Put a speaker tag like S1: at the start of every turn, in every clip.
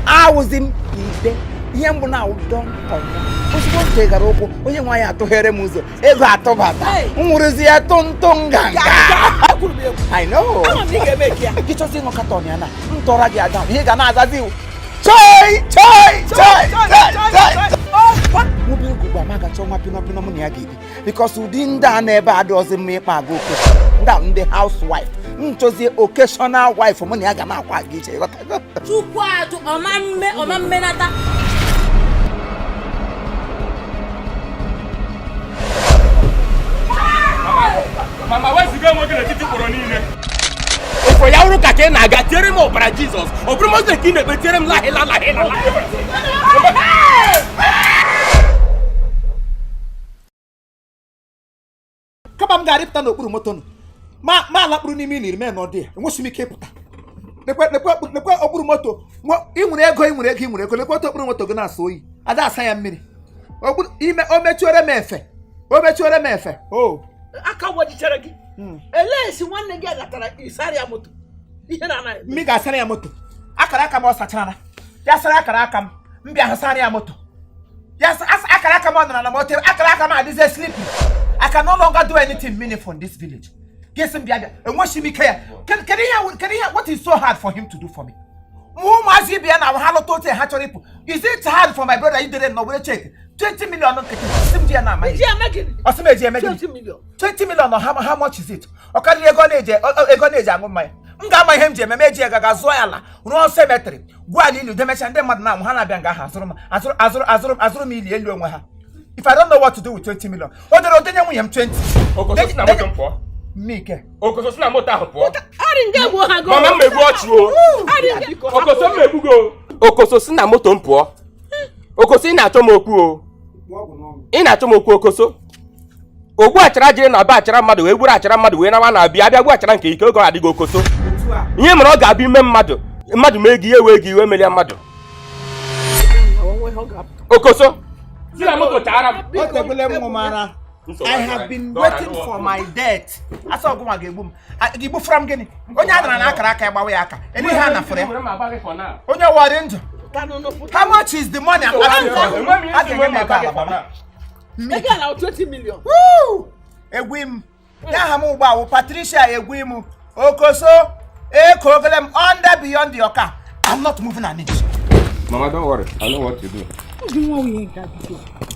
S1: I was in the young now don't come. Who's going to take a rope? When you want to hear a muzo, ever tobata. Murizia tontonga. I know. Get us in Ocatoniana. Toradia down. He can ask you. Choi! Because we didn't never doesn't make my go down the housewife. To the occasional wife for money I can now quite get you.
S2: Too quiet to a man menata.
S3: Mama, what's the girl working at the Coronine? For your Kaka, I got him over Jesus. Or promote the king, but tell him la.
S1: Come on, Garip Tano Promoton. Ma la Bruni Mini, man, or dear. And what's me kept? The Obumoto. What in when I go in with him, when I go to Promoto Ganasoi. And that's I am mini. Oh, met you a mefe. Oh, met you a mefe. Oh,
S4: I can't watch each other again. Unless you want to get that Isariamoto.
S1: Miga Sariamoto. Akaraka Mosatana. Yes, Akarakam. Mbia Sariamoto. Yes, as Akarakam on a motor. Akarakama is sleeping. I can no longer do anything meaningful in this village. Guess him and what she me care. Can he hear what is so hard for him to do for me? Is it hard for my brother? You didn't know where to check 20 million. 20 million. How much is it? Okay, you're going to nga ma hem je memeje gaga zoyala no cemetery gwa ni de mention dem na mo hana bianga ha azuru million elu enwe ha. If I don't know what to do with 20 million, what do you want 20?
S3: Okoso na moto mpo.
S1: Mike.
S3: Okoso na moto ahpo.
S2: Aringa go ha go.
S3: Mama me go achu. Okoso me bugo. Okoso na moto mpo. Okoso na acho moku o. Ina acho moku okoso. Ogbu achara jere na ba achara mmadu we gburu achara mmadu we na wa na abia gbu achara nke ike ogo adigo okoso. Ihe mere ọ ga-abịa ime mmadu megi ewe gi we melia mmadu. Okoso I
S1: have been waiting for my death. I saw go magegum. Igbo from Guinea. Onya na akara aka egbawe aka. Eni ha na fere. Onya warrant. How much is the money I'm asking for?
S4: Make allow 20 million.
S1: Woo! Egwim. Ya hamu gba Patricia egwim. Okoso kogelem under beyond your car. I'm not moving an inch.
S3: Mama, don't worry. I know what to do.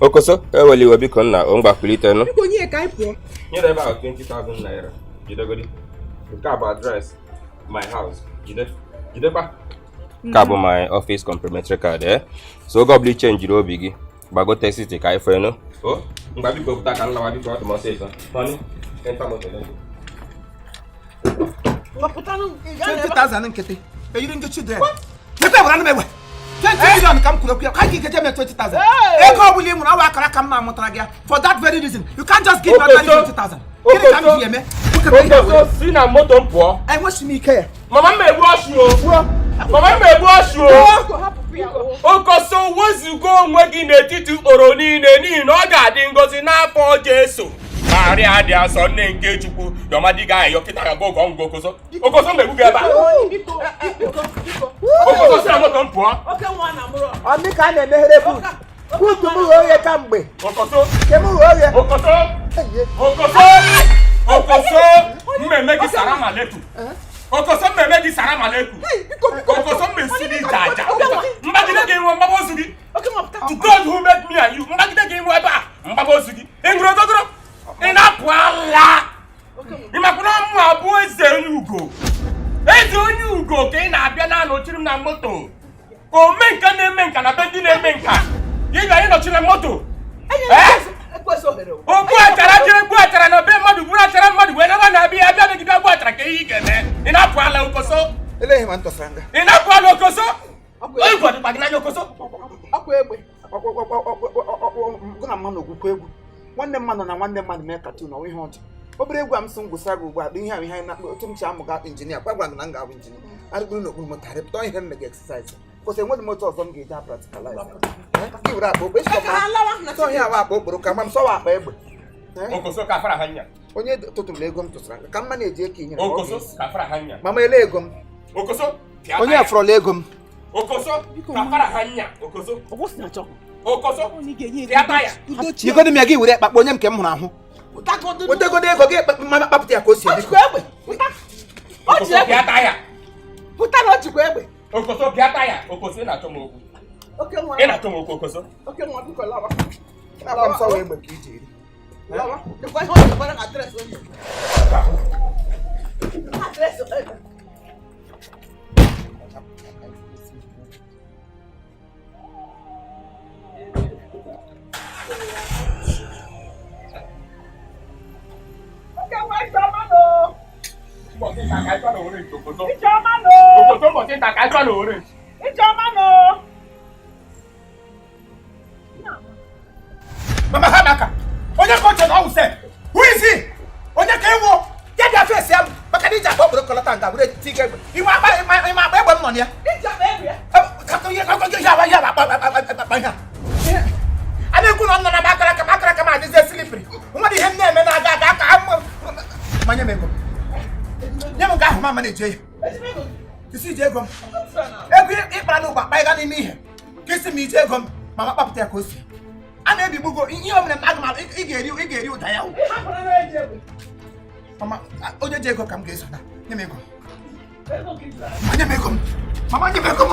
S3: Okoso, eweli we biko na o ngba kulite no.
S4: Biko nye kai po.
S3: Nye dey about 20,000 naira. Jide godi. Ka ba address my house. Jide pa. Ka bo my office complimentary card eh. So go bli change ro bigi. Ba go text it kai for no. Oh, ngba biko buta kan lawa biko to mo say so. Money, enter mo tele.
S4: Wa puta no
S1: 20,000 nkete. You didn't get you there. What? Never run me. 20 million come to the can't get me 20,000. For that very reason, you can't just give me 20,000. I watch me care.
S3: Mama may wash you. Mama may wash you. So once you go working a titu oroni and no garden goes in our for Jesus. Maria, their son named Kechuku, your madi guy, your kid, go Okoso. Okoso may get back. Okoso, I'm not poor.
S4: Okay, one amro.
S1: I make an emerald. Who to move your cambe?
S3: Okoso, may make it Sarama Letu. Okoso may make it Sarama Letu. Okoso may see the Jaja. Magina game one Babosugi. To God who met me and you, Magina game one Babosugi. Engro. Inapwala. Imakuna mwa boys you go. You go ke na bia na no chirim na moto. O menka na bendi na menka. You ga no chirim moto. Ogbu achara jere gbu achara na be mmadụ gburu achara mmadụ wee naba na-abịa abịa megide gbu achara ka ihe ị ga-eme. Ị na-apụ ala okoso.
S1: Eleghị ma ntọsara nga.
S3: Ị na-apụ ala okoso. Igwe dịkwa gị n'anya okoso.
S4: Akwa egbe.
S1: Gụ na mmanụ ogwukwa egwu. Nwanne mmadụ na nwanne mmadụ mee katun ọwa ihe ọjọọ. Obere egwu a m sị m gwụsara gị ugbu a bụ ihe ahụ ihe anyị na-akpọ otu m si amụga injinia gwagwa na m ga-abụ injinia. Arịgburu n'okpuru moto arịpụta ihe m mega exercise. Kwụsị enweghị moto ọzọ m ga-eji apracticalize. Ka iwere akpa okpe sọ ihe awa akpa okporo ka ma m sọwa akpa egbe.
S3: Okoso ka fara hanya.
S1: Onye tụtụrụ ego m tụsara ka mma na-eji eke inyere m.
S3: Okoso ka fara hanya.
S1: Mama ele ego m.
S3: Okoso.
S1: Onye afọrọla ego m.
S3: Okoso ka fara hanya. Okoso. Okoso.
S1: Igodo m ya gị were kpakpọ onye m nke m hụrụ ahụ. Wetegodo ego gị kpapụta ya ka o si biko.
S3: Okoso bịa taa ya.
S4: Pụta na ojikwa egbe.
S3: Okoso bịa taa ya. Okoso ị na-achọ m okwu. Ị na-achọ m okwu Okoso.
S4: Oke nwa biko lawa.
S1: Na-agba m sọwa egbe ka iji eri.
S4: Lawa. Dịkwa ihe ọ jikwa na adreesị onye. Adreesị onye.
S1: Mama Hamaka, onye coach na who say? Who is he? Onye ka ewo? Ya dia face ya maka ni ja bobro kolota nga wure ti ke. Iwa agba egbe m nọ ya.
S4: Ija ba egbe ya.
S1: Ka to ya ba ya. Ana ekwu na nọ na makara ka ma dị slippery. Nwa dị ihe m na-eme na aga aka manye m ego. Nye m ga ahụ mama na-eje ya. Kisi je ego m. Ego ịkpara n'ụgba kpa ịga n'ime ihe. Kisi m ije ego m mama kpapụta ya ka o si. A na-ebigbugo ihe o mere m aga m ị ga-eri ụda ya. Mama onye je ego ka m ga-eso na. Nye m ego. Nye m ego m. Mama nye m ego m.